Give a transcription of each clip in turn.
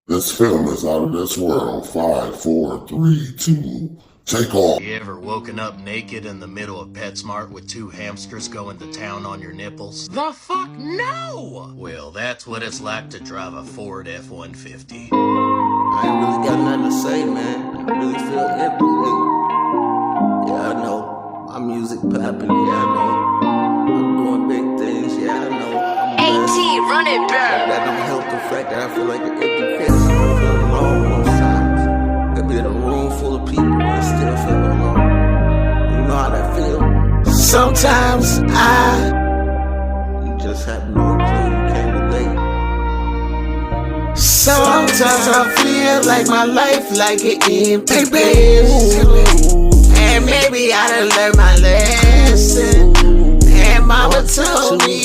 This film is out of this world. 5, 4, 3, 2, take off. You ever woken up naked in the middle of PetSmart with two hamsters going to town on your nipples? The fuck no! Well, that's what it's like to drive a Ford F-150. I ain't really got nothing to say, man. I really feel empty. Yeah, I know. My music popping, yeah, I know. I'm doing big things, yeah, I know. AT, run it back. That don't help the fact that I feel like an empty piss. I feel alone most times. Could be in a room full of people and still feel alone. You know how that feel? Sometimes you just have no clue, you can't relate. Sometimes I feel like my life like an empty piss. And maybe I done learned my lesson. And mama told me,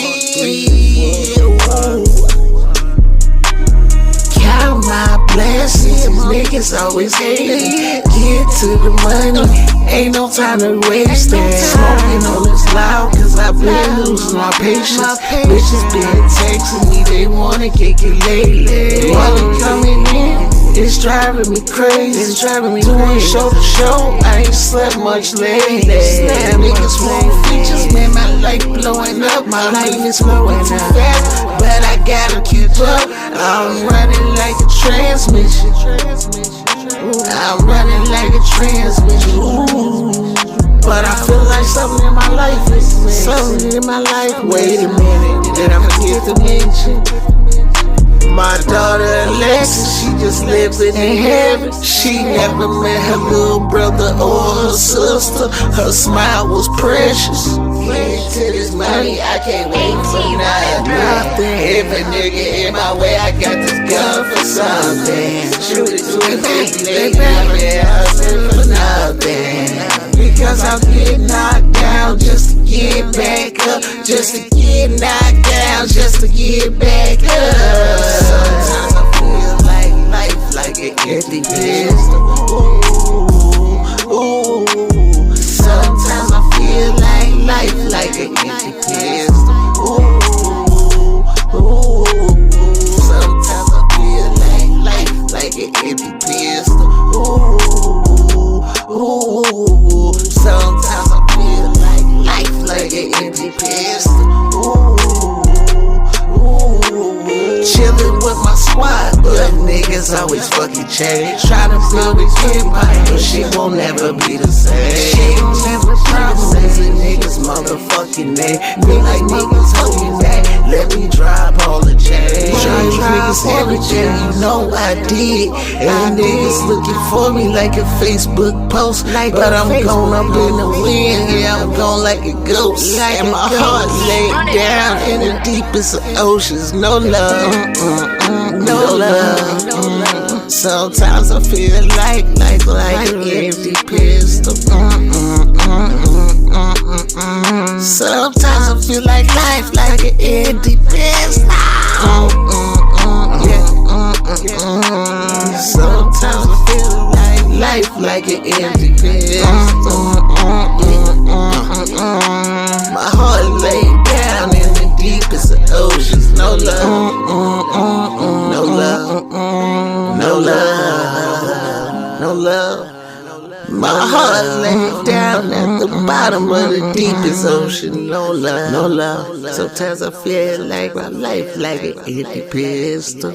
count my blessings. Niggas always hating. Get to the money, ain't no time to waste it. Smoking on this loud, cause I've been losing my patience. Bitches been texting me, they wanna kick it lately. Money coming in, it's driving me crazy. Doing show to show, I ain't slept much lately. Niggas want features, man, my life blowing up. My life is moving too fast, but I gotta keep up. I'm running like a transmission. I'm running like a transmission. But I feel like something in my life is missing. Wait a minute, did I forget to mention? My daughter Alexis, she just lives in heaven. She never met her little brother or her sister. Her smile was precious. Get to this money, I can't wait for nothing. If a nigga in my way, I got this gun for something. Shoot it to his face, they never hustle for nothing. Because I'll get knocked down just to get back up. Just to get knocked down, just to get back up. Sometimes I feel like life like an empty pistol. Ooh. Sometimes I feel like life like an empty pistol. Ooh. Sometimes I feel like life like an empty pistol. Ooh. Sometimes I feel like life like an empty pistol. Chillin' with my squad, but niggas always fucking change. Tryna build a empire, but shit won't never be the same. Shit won't never be the same. Niggas motherfucking name. Me like niggas holding back. Let me drop all the change. Niggas everything you know I did. And niggas looking for me like a Facebook post. But I'm gone up in the wind, yeah, I'm gone like a ghost. And my heart laid down in the deepest of oceans. No love, no love. Sometimes I feel like an empty pistol. Sometimes I feel like life like an empty pistol. Sometimes I feel like life like an empty pistol. My heart laid down in the deepest of oceans. No love, no love, no love, no love. My heart laid down at the bottom of the deepest ocean. No love, no love. Sometimes I feel like my life like an empty pistol.